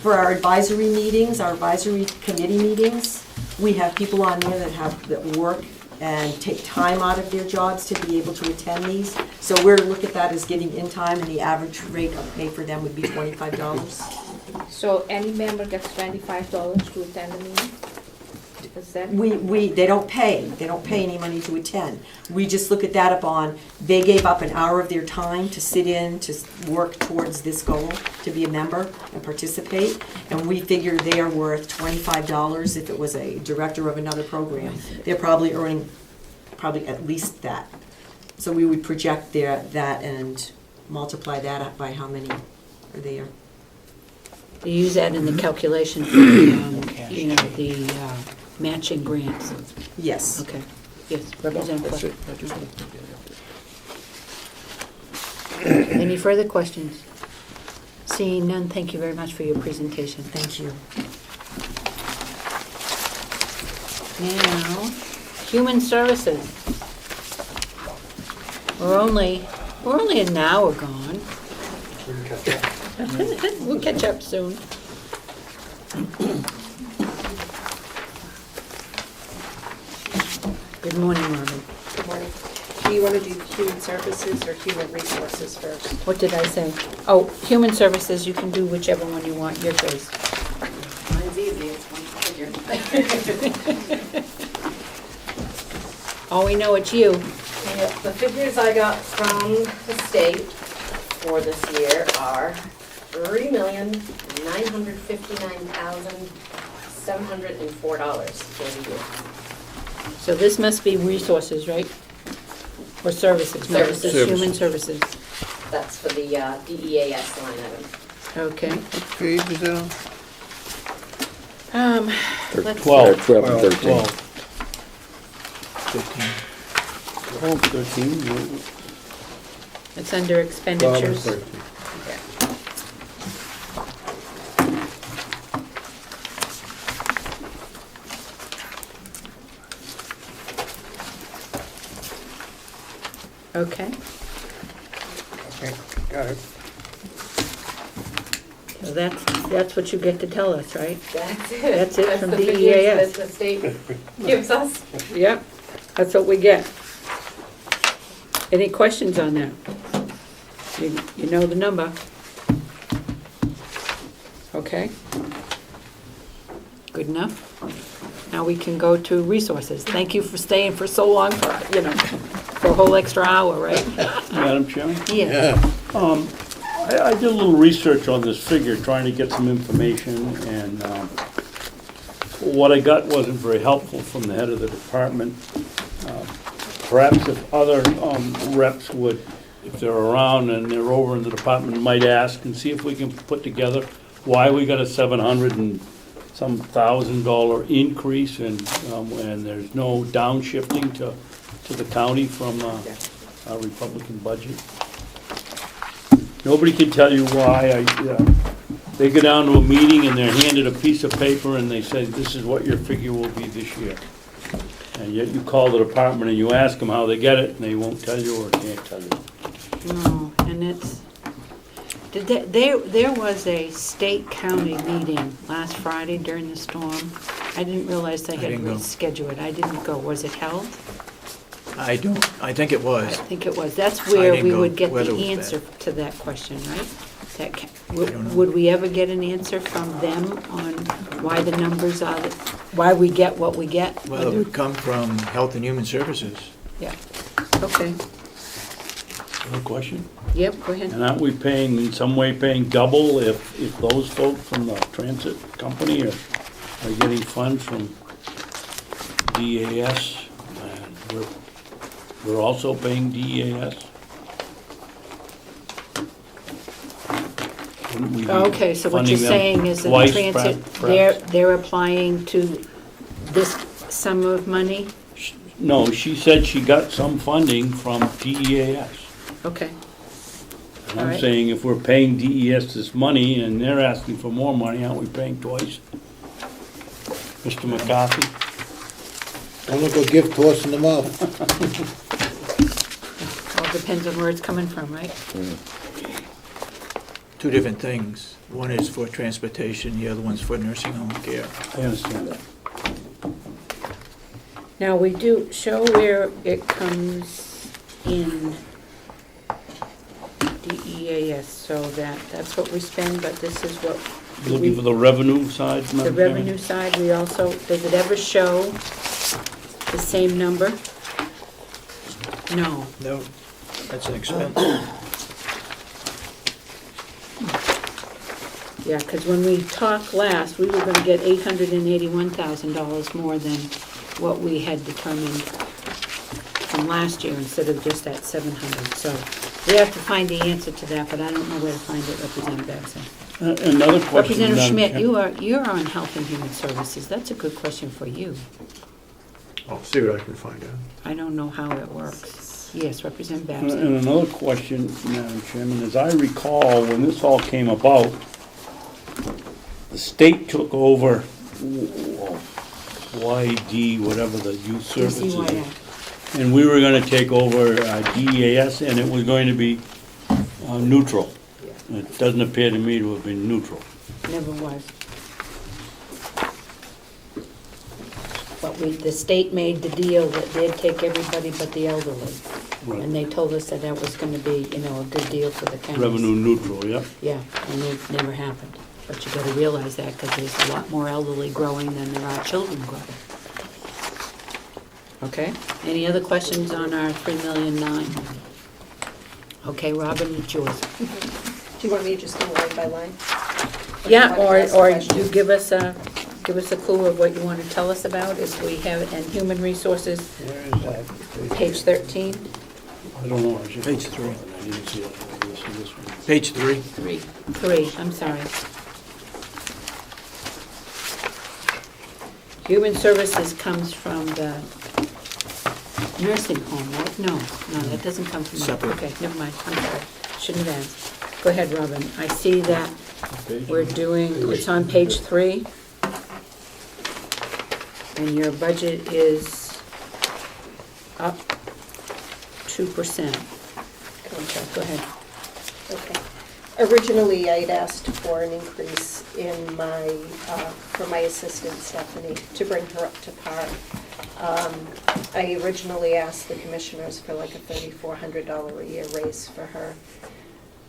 For our advisory meetings, our advisory committee meetings, we have people on there that work and take time out of their jobs to be able to attend these. So we're to look at that as getting in time, and the average rate of pay for them would be $25. So any member gets $25 to attend the meeting? Is that? They don't pay any money to attend. We just look at that upon, they gave up an hour of their time to sit in, to work towards this goal, to be a member and participate, and we figure they are worth $25 if it was a director of another program. They're probably earning at least that. So we would project that and multiply that up by how many are there. You use that in the calculation for, the matching grants. Yes. Okay, yes, Representative That's Fletcher. it. Any further questions? Seeing none, thank you very much for your presentation. Thank you. Now, Human Services. We're only an hour gone. We'll catch up soon. Good morning, Robin. Good morning. Do you want to do human services or human resources first? What did I say? Oh, Human Services, you can do whichever one you want, your choice. Mine's easy, it's one figure. Oh, we know it's you. The figures I got from the state for this year are $3,959,704 for the year. So this must be resources, right? Or services? No, this is Services. Human Services. That's for the DEAS line item. Okay. What page is that on? Let's 12 and 13. 15. 12, 13, It's under 12 and expenditures. 13. Okay. Okay, got it. So that's what you get to tell us, right? That's it. That's it from the DEAS. figures that the state gives us. Yep, that's what we get. Any questions on that? You know the number. Okay. Good enough. Now we can go to resources. Thank you for staying for so long, for a whole extra hour, right? Madam Chairman? Yeah. I did a little research on this figure, trying to get some information, and what I got wasn't very helpful from the head of the department. Perhaps if other reps would, if they're around and they're over in the department, might ask and see if we can put together why we got a $700 and some $1,000 increase, and there's no downshifting to the county from our Republican budget. Nobody can tell you why. They go down to a meeting and they're handed a piece of paper and they say, this is what your figure will be this year. And yet you call the department and you ask them how they get it, and they won't tell you or can't tell you. No, and it's, there was a state-county meeting last Friday during the storm. I didn't realize they had didn't go. rescheduled it. I didn't go. Was it held? I think it I was. think it was. That's where didn't we go would get whether it the was answer to that question, right? don't know. Would we ever get an answer from them on why the numbers are, why we get what we get? Well, it would come from Health and Human Services. Yeah, okay. No question? Yep, go ahead. And aren't we paying, in some way paying double if those folks from the transit company are getting funds from DEAS? And we're also paying DEAS? Wouldn't we be Okay, so what you're funding them saying is that the twice, transit, perhaps? they're applying to this sum of money? No, she said she got some funding from DEAS. Okay, And All I'm right. saying if we're paying DES this money and they're asking for more money, aren't we paying twice? Mr. McCarthy? Don't look a gift horse in the mouth. all depends on where it's coming from, right? two different things. One is for transportation, the other one's for nursing home care. I understand that. Now, we do show where it comes in DEAS, so that's what we spend, but this is what Looking for the revenue side, the Madam Chairman? revenue side, we also, does it ever show the same number? No. No, that's an expense. Yeah, because when we talked last, we were gonna get $881,000 more than what we had determined from last year instead of just that 700. So we have to find the answer to that, but I don't know where to find it, Representative Baxter. Another question, Representative Madam Schmidt, Chair- you're on Health and Human Services. That's a good question for you. I'll see what I can find out. I don't know how it works. Yes, Representative Baxter. And another question, Madam Chairman, as I recall, when this all came about, the state took over YD, whatever the youth services DCYF. is. And we were gonna take over DEAS, and it was going to be neutral. It doesn't appear to me to have been neutral. Never was. But the state made the deal that they'd take everybody but the elderly. And they told us that that was gonna be, a good deal for the counties. Revenue neutral, yep. Yeah, and it never happened. But you gotta realize that, because there's a lot more elderly growing than there are children growing. Okay, any other questions on our 3,000,009? Okay, Robin, it's yours. Do you want me to just go line by line? Yeah, do you want to ask or you questions? give us a clue of what you want to tell us about, if we have it in Human Resources, Where is that? page 13. I don't know. I just- Page 3. I didn't see it. I didn't see this one. Page 3. Three, I'm sorry. Human Services comes from the nursing home, right? No, that doesn't come from that. Separate. Okay, never mind, I'm sorry, shouldn't have asked. Go ahead, Robin, I see that we're doing, it's on page 3. And your budget is up 2%. Okay, go ahead. Okay. Originally, I'd asked for an increase in my, for my assistant Stephanie, to bring her up to par. I originally asked the commissioners for like a $3,400 a year raise for her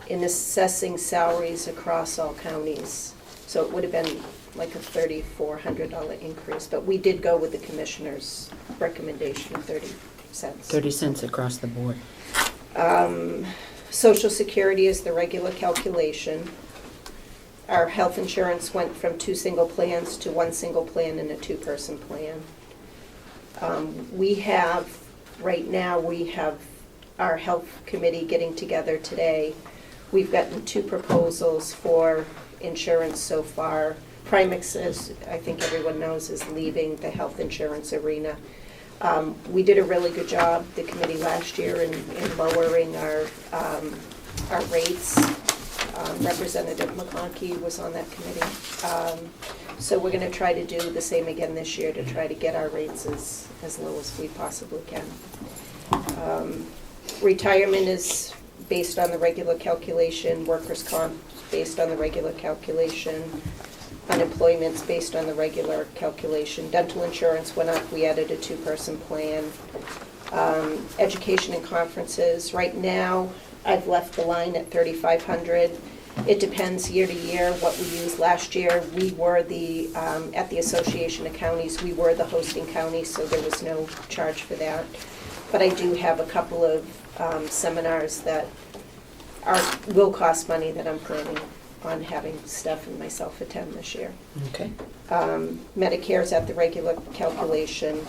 in assessing salaries across all counties. So it would have been like a $3,400 increase, but we did go with the commissioner's recommendation of 30 cents. 30 cents across the board. Social Security is the regular calculation. Our health insurance went from 2 single plans to 1 single plan and a 2-person plan. Right now, we have our health committee getting together today. We've gotten 2 proposals for insurance so far. Primex, as I think everyone knows, is leaving the health insurance arena. We did a really good job, the committee last year, in lowering our rates. Representative McConkey was on that committee. So we're going to try to do the same again this year to try to get our rates as low as we possibly can. Retirement is based on the regular calculation, workers' comp based on the regular calculation, unemployment's based on the regular calculation. Dental insurance went up, we added a 2-person plan. Education and conferences, right now, I've left the line at $3,500. It depends year to year what we used. Last year, we were at the Association of Counties, we were the hosting county, so there was no charge for that. But I do have a couple of seminars that will cost money that I'm planning on having Steph and myself attend this year. Okay. Medicare's at the regular calculation.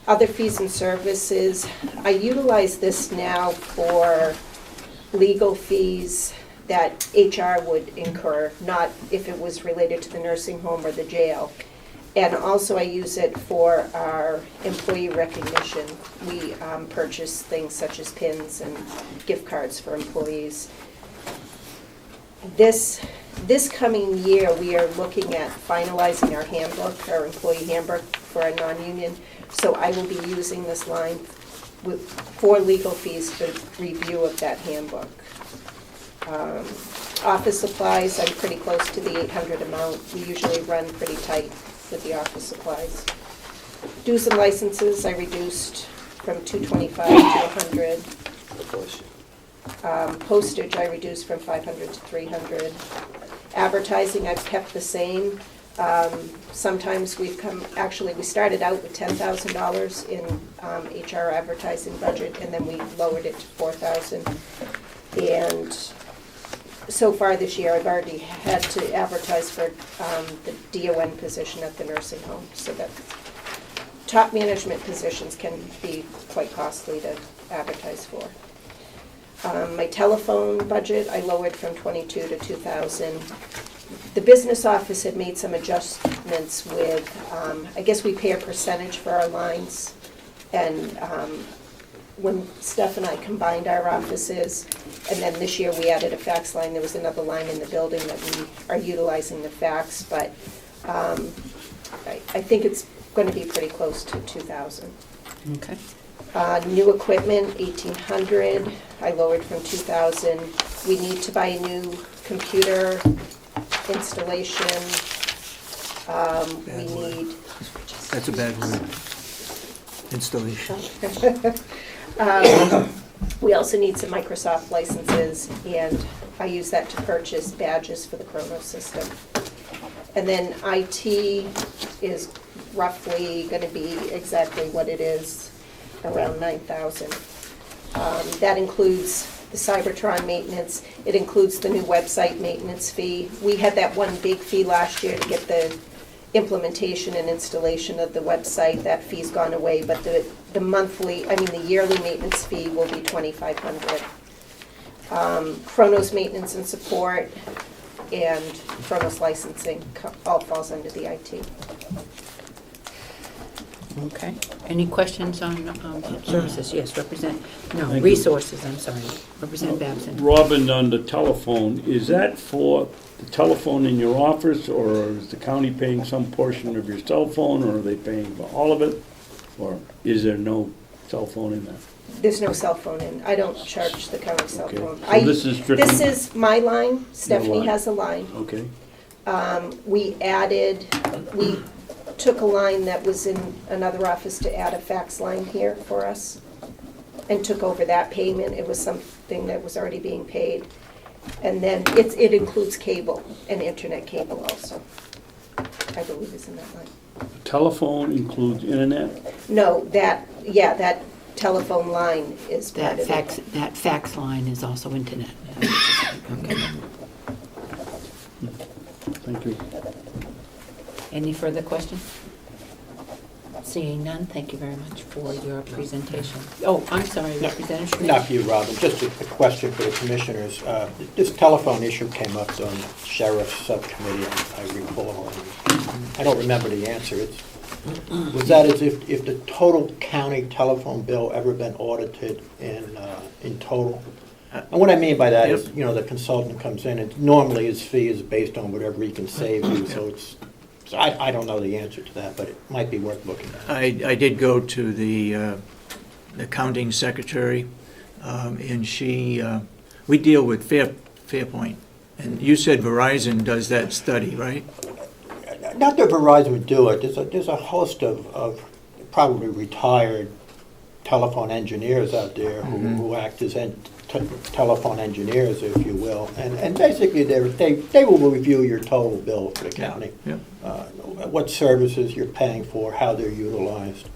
Other fees and services, I utilize this now for legal fees that HR would incur, not if it was related to the nursing home or the jail. And also I use it for our employee recognition. We purchase things such as pins and gift cards for employees. This coming year, we are looking at finalizing our handbook, our employee handbook for our non-union. So I will be using this line for legal fees for review of that handbook. Office supplies, I'm pretty close to the 800 amount. We usually run pretty tight with the office supplies. Dues and licenses, I reduced from 225 to 100. Postage, I reduced from 500 to 300. Advertising, I've kept the same. Sometimes we started out with $10,000 in HR advertising budget, and then we lowered it to $4,000. And so far this year, I've already had to advertise for the DON position at the nursing home, so that top management positions can be quite costly to advertise for. My telephone budget, I lowered from 22 to 2,000. The business office had made some adjustments with, I guess we pay a percentage for our lines, and when Steph and I combined our offices, and then this year we added a fax line, there was another line in the building that we are utilizing the fax, but I think it's going to be pretty close to 2,000. Okay. New equipment, 1,800, I lowered from 2,000. We need to buy a new computer installation. We need... That's a bad word. Installation. We also need some Microsoft licenses, and I use that to purchase badges for the Comeau system. And then IT is roughly going to be exactly what it is, around 9,000. That includes the Cybertron maintenance. It includes the new website maintenance fee. We had that one big fee last year to get the implementation and installation of the website. That fee's gone away, but the yearly maintenance fee will be $2,500. Chronos maintenance and support and Chronos licensing all falls under the IT. Okay. Any questions on services? Yes, Thank you. resources, I'm sorry. Representative Babson. Robin, on the telephone, is that for the telephone in your office, or is the county paying some portion of your cell phone, or are they paying for all of it? Or is there no cell phone in there? There's no cell phone in. I don't charge the county cell Okay. phone. So this is strictly... This is my line. Stephanie line. has a line. Okay. We took a line that was in another office to add a fax line here for us and took over that payment. It was something that was already being paid. And then it includes cable and internet cable also, I believe is in that line. Telephone includes internet? No, that telephone line is part of it. That fax line is also internet. Okay. Thank you. Any further questions? Seeing none, thank you very much for your presentation. Oh, I'm sorry, Representative Schmidt. Not for you, Robin, just a question for the commissioners. This telephone issue came up on Sheriff's Subcommittee, I recall. I don't remember the answer. Was that as if the total county telephone bill ever been audited in total? And what I mean by that is, the consultant comes in, and normally his fee is based on whatever he can save you, so I don't know the answer to that, but it might be worth looking at. I did go to the accounting secretary, and we deal with Fairpoint. And you said Verizon does that study, right? Not that Verizon would do it. There's a host of probably retired telephone engineers out there who act as telephone engineers, if you will, and basically they will review your total bill for the county, what services you're paying for, how they're utilized,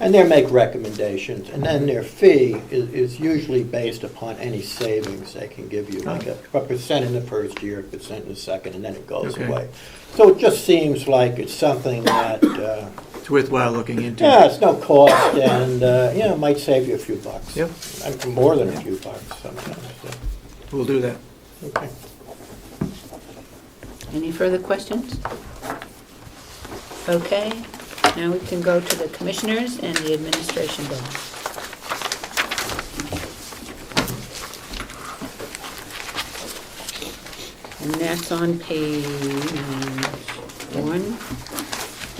and they make recommendations. And then their fee is usually based upon any savings they can give you, like a percent in the first year, a percent in the second, and then it goes away. So it just seems like it's something that it's worthwhile looking into. Yeah, it's no cost, and it might save you a few bucks. Yep. More than a few bucks sometimes. So. We'll do that. Okay. Any further questions? Okay, now we can go to the commissioners and the administration bill. And that's on page 1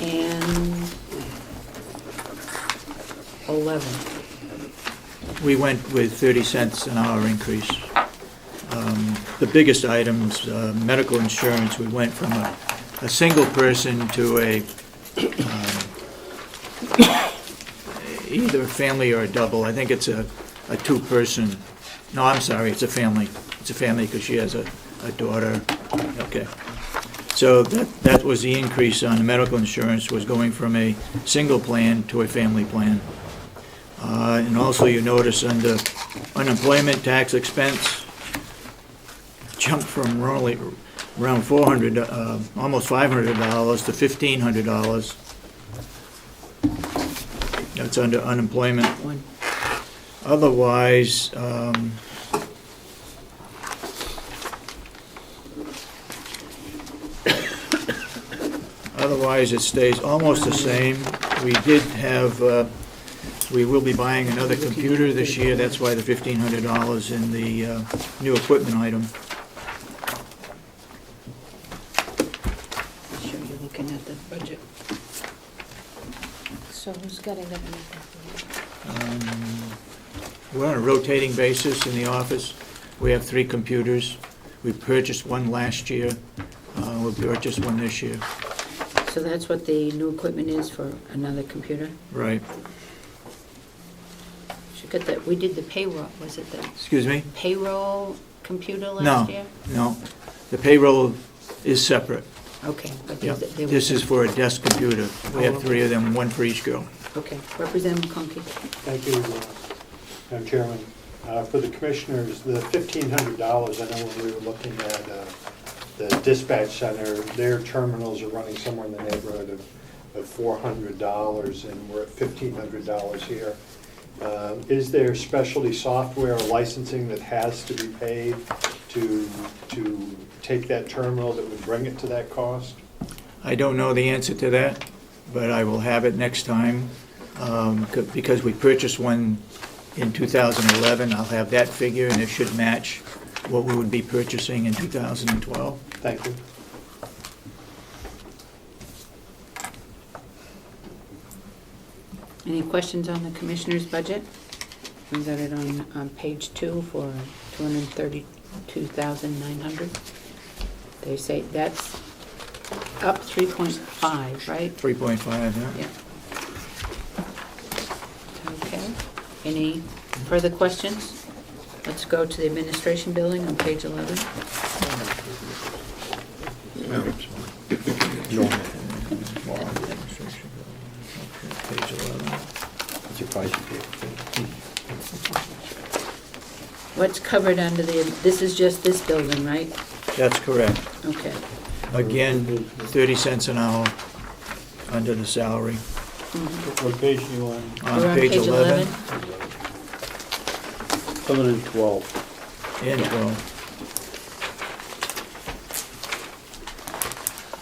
and 11. We went with 30 cents an hour increase. the biggest items, medical insurance, we went from a single person to either a family or a double. I think it's a two-person, no, I'm sorry, it's a family. It's a family because she has a daughter. Okay. So that was the increase on the medical insurance, was going from a single plan to a family plan. And also you notice under unemployment tax expense, jumped from around $400, almost $500 to $1,500. That's under unemployment. Otherwise, it stays almost the same. We did have, we will be buying another computer this year. That's why the $1,500 in the new equipment item. Sure, you're looking at the budget. So who's getting that meeting? We're on a rotating basis in the office. We have 3 computers. We purchased one last year. We'll purchase one this year. So that's what the new equipment is for another computer? Right. Should get that, we did the payroll, was it the Excuse me? payroll computer No, last year? no. The payroll is separate. Okay. But Yeah. they were- This is for a desk computer. We have 3 of them, one for each girl. Okay, Representative McConkey. Thank you, Madam Chairman. For the commissioners, the $1,500, I know when we were looking at the dispatch center, their terminals are running somewhere in the neighborhood of $400, and we're at $1,500 here. Is there specialty software or licensing that has to be paid to take that terminal that would bring it to that cost? I don't know the answer to that, but I will have it next time. Because we purchased one in 2011, I'll have that figure, and it should match what we would be purchasing in 2012. Thank you. Any questions on the commissioner's budget? We got it on page 2 for $232,900. They say that's up 3.5, right? 3.5, yeah. Yeah. Okay. Any further questions? Let's go to the administration building on page 11. Page 11. What's covered under this is just this building, right? That's correct. Okay. Again, 30 cents an hour under the salary. What page are you on? We're on page 11. 11 and 12. And Yeah. 12.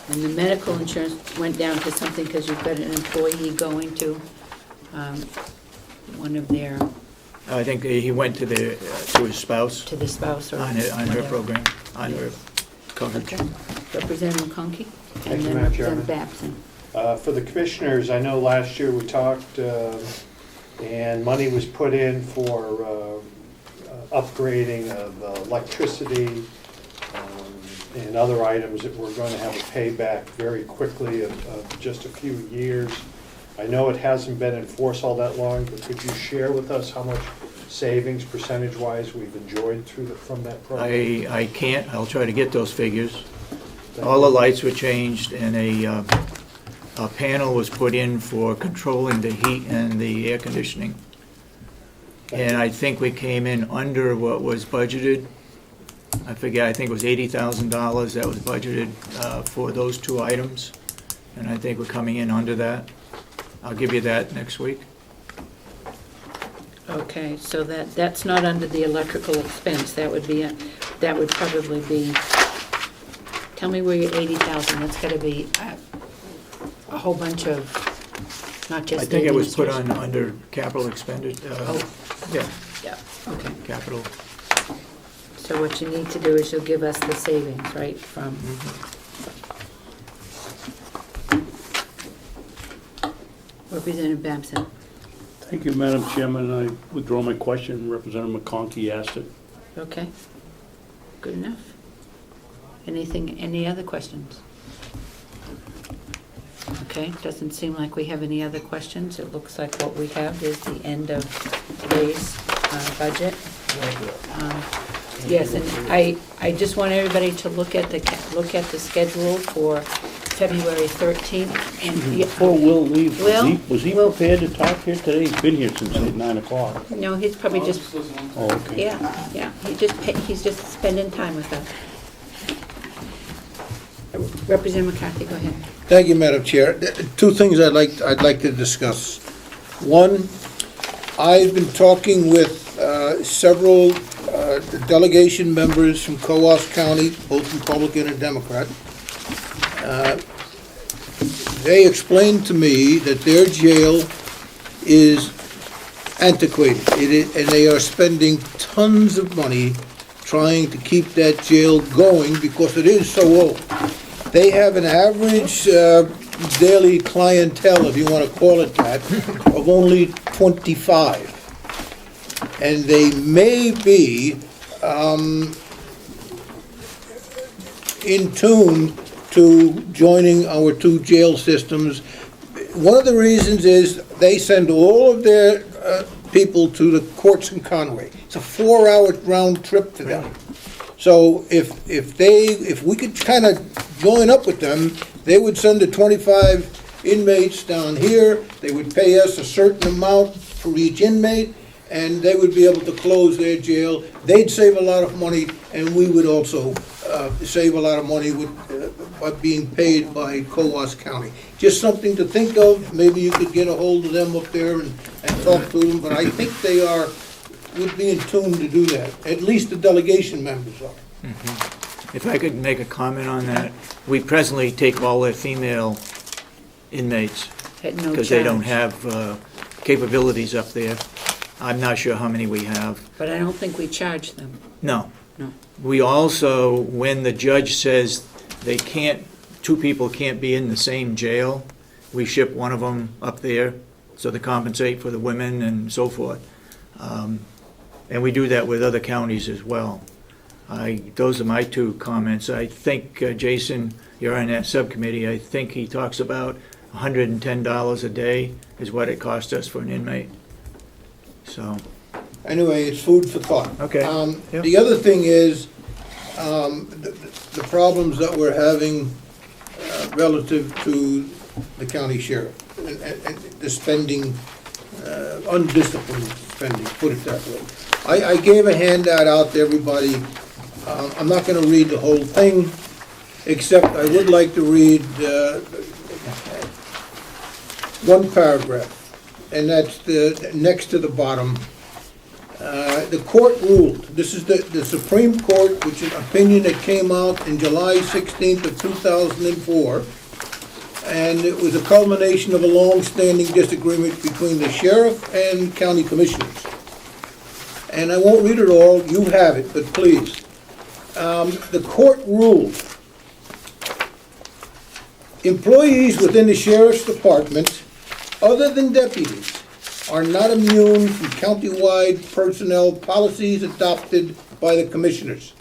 And the medical insurance went down to something because you've got an employee going to one of their, I think he went to his spouse to the spouse or on her whatever. program, on her coverage. Okay. Representative McConkey? Thank And you, then Madam Chairman. Representative Babson. For the commissioners, I know last year we talked, and money was put in for upgrading of electricity and other items that we're going to have a payback very quickly of just a few years. I know it hasn't been in force all that long, but could you share with us how much savings percentage-wise we've enjoyed from that program? I can't, I'll try to get those figures. All the lights were changed, and a panel was put in for controlling the heat and the air conditioning. And I think we came in under what was budgeted. I forget, I think it was $80,000 that was budgeted for those 2 items. And I think we're coming in under that. I'll give you that next week. Okay, so that's not under the electrical expense. That would probably be, tell me where your 80,000, that's gotta be a whole bunch of, not just I think it was put on administration. under capital expenditure. Oh. Yeah, Yeah, okay. capital. So what you need to do is you'll give us the savings, right, from, Representative Babson. Thank you, Madam Chairman. I withdraw my question. Representative McConkey asked it. Okay. Good enough. Any other questions? Okay, doesn't seem like we have any other questions. It looks like what we have is the end of today's budget. Yes, and I just want everybody to look at the schedule for February 13th. And Before Will leaves, Will? was he Will? prepared to talk here today? He's been here since 9 o'clock. No, he's probably just, Oh, okay. yeah, he's just spending time with us. Representative McCarthy, go ahead. Thank you, Madam Chair. Two things I'd like to discuss. One, I've been talking with several delegation members from Comeau County, both Republican and Democrat. They explained to me that their jail is antiquated, and they are spending tons of money trying to keep that jail going because it is so old. They have an average daily clientele, if you want to call it that, of only 25. And they may be in tune to joining our two jail systems. One of the reasons is they send all of their people to the courts in Conway. It's a 4-hour round trip for them. So if we could kind of join up with them, they would send the 25 inmates down here, they would pay us a certain amount for each inmate, and they would be able to close their jail. They'd save a lot of money, and we would also save a lot of money by being paid by Comeau County. Just something to think of. Maybe you could get a hold of them up there and talk to them, but I think they would be in tune to do that. At least the delegation members are. Mm-hmm. If I could make a comment on that, we presently take all their female inmates At no because they don't charge. have capabilities up there. I'm not sure how many we have. But I don't think we charge them. No. No. We also, when the judge says they can't, two people can't be in the same jail, we ship one of them up there so to compensate for the women and so forth. And we do that with other counties as well. Those are my two comments. I think, Jason, you're on that subcommittee, I think he talks about $110 a day is what it costs us for an inmate. So, Anyway, it's food for thought. Okay. Yep. The other thing is, the problems that we're having relative to the county sheriff, and the spending, undisciplined spending, put it that way. I gave a handout out to everybody. I'm not gonna read the whole thing, except I would like to read one paragraph, and that's the next to the bottom. The court ruled, this is the Supreme Court, which is an opinion that came out in July 16th of 2004, and it was a culmination of a long-standing disagreement between the sheriff and county commissioners. And I won't read it all, you have it, but please. The court ruled, employees within the sheriff's department, other than deputies, are not immune from countywide personnel policies adopted by the commissioners.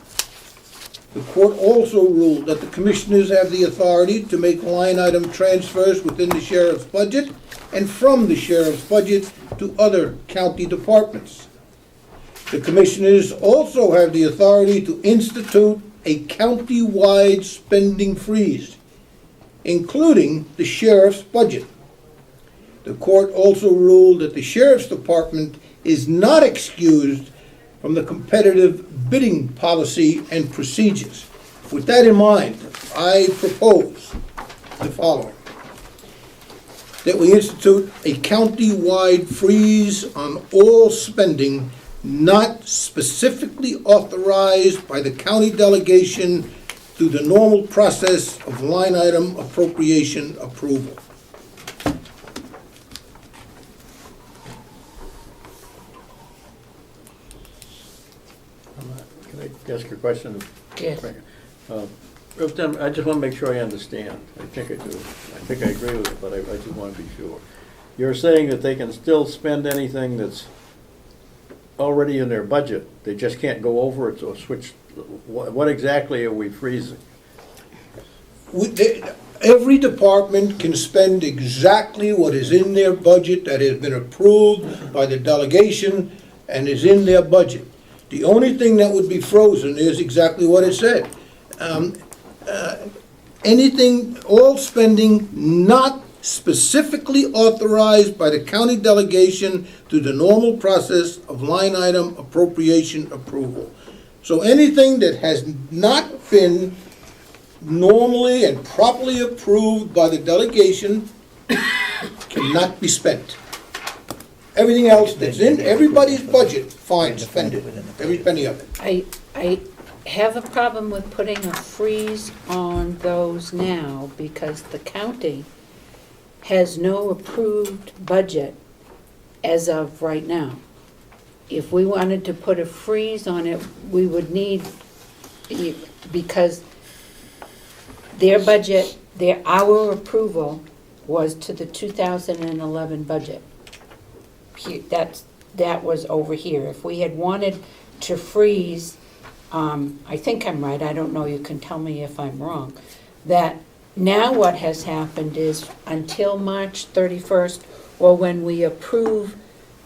The court also ruled that the commissioners have the authority to make line item transfers within the sheriff's budget and from the sheriff's budget to other county departments. The commissioners also have the authority to institute a county-wide spending freeze, including the sheriff's budget. The court also ruled that the sheriff's department is not excused from the competitive bidding policy and procedures. With that in mind, I propose the following: that we institute a county-wide freeze on all spending not specifically authorized by the county delegation through the normal process of line item appropriation approval. Can I ask a question? Yes. I just want to make sure I understand. I think I do. I think I agree with it, but I just want to be sure. You're saying that they can still spend anything that's already in their budget, they just can't go over it or switch? What exactly are we freezing? every department can spend exactly what is in their budget that has been approved by the delegation and is in their budget. The only thing that would be frozen is exactly what it said. Anything, all spending not specifically authorized by the county delegation through the normal process of line item appropriation approval. So anything that has not been normally and properly approved by the delegation cannot be spent. Everything else that's in everybody's budget, fine, spend it, every penny of it. I have a problem with putting a freeze on those now because the county has no approved budget as of right now. If we wanted to put a freeze on it, we would need, because their budget, our approval was to the 2011 budget. That was over here. If we had wanted to freeze, I think I'm right, I don't know, you can tell me if I'm wrong, that now what has happened is until March 31st, or when we approve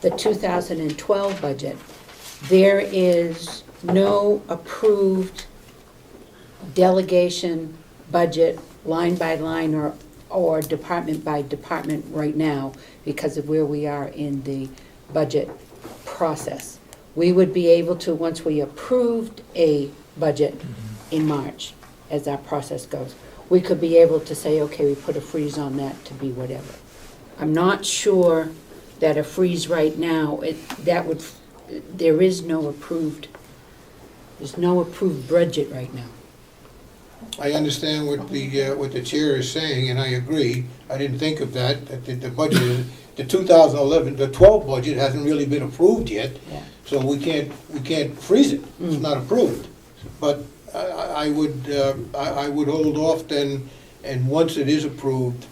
the 2012 budget, there is no approved delegation budget line by line or department by department right now because of where we are in the budget process. We would be able to, once we approved a budget in March, as our process goes, we could be able to say, okay, we put a freeze on that to be whatever. I'm not sure that a freeze right now, there is no approved, there's no approved budget right now. I understand what the chair is saying, and I agree. I didn't think of that the budget, the 2011, the 12 budget hasn't really been approved yet. Yeah. So we can't freeze it. It's not approved. But I would hold off then, and once it is approved,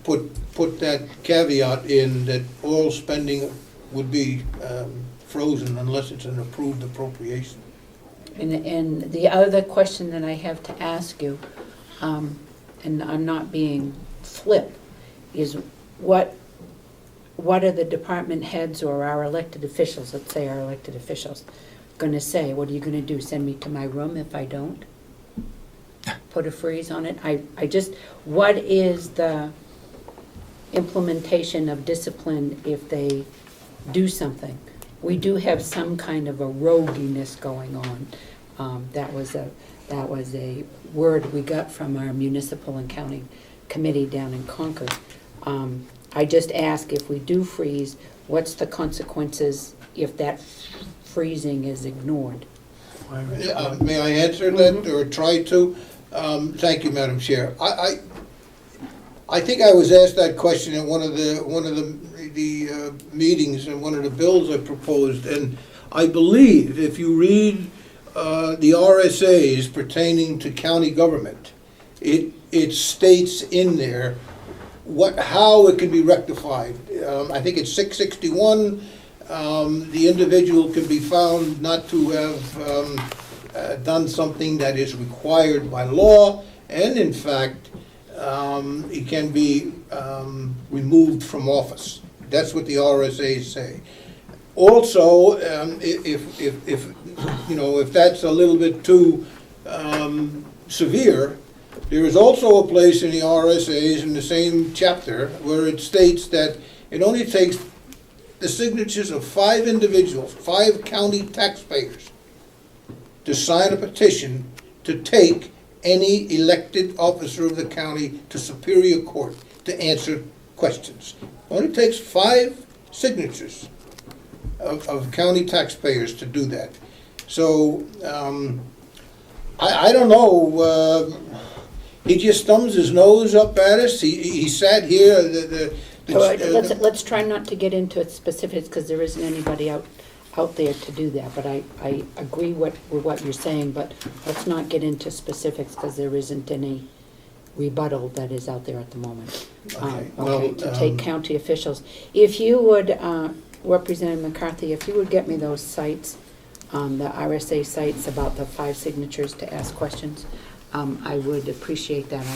put that caveat in that all spending would be frozen unless it's an approved appropriation. And the other question that I have to ask you, and I'm not being flip, is what are the department heads or our elected officials, let's say our elected officials, going to say? What are you going to do, send me to my room if I don't? Put a freeze on it? I just, what is the implementation of discipline if they do something? We do have some kind of a roguiness going on. That was a word we got from our municipal and county committee down in Concord. I just ask, if we do freeze, what's the consequences if that freezing is ignored? May I answer that or try to? Thank you, Madam Chair. I think I was asked that question at one of the meetings and one of the bills I proposed, and I believe if you read the RSAs pertaining to county government, it states in there how it can be rectified. I think it's 661. The individual can be found not to have done something that is required by law, and in fact, he can be removed from office. That's what the RSAs say. Also, if that's a little bit too severe, there is also a place in the RSAs in the same chapter where it states that it only takes the signatures of 5 individuals, 5 county taxpayers, to sign a petition to take any elected officer of the county to Superior Court to answer questions. Only takes 5 signatures of county taxpayers to do that. So, I don't know, he just thumbs his nose up at us. He sat here, Let's try not to get into specifics, because there isn't anybody out there to do that, but I agree with what you're saying, but let's not get into specifics, because there isn't any rebuttal that is out there at the moment. Okay. To take county officials. If you would, Representative McCarthy, if you would get me those sites, the RSA sites about the 5 signatures to ask questions, I would appreciate that.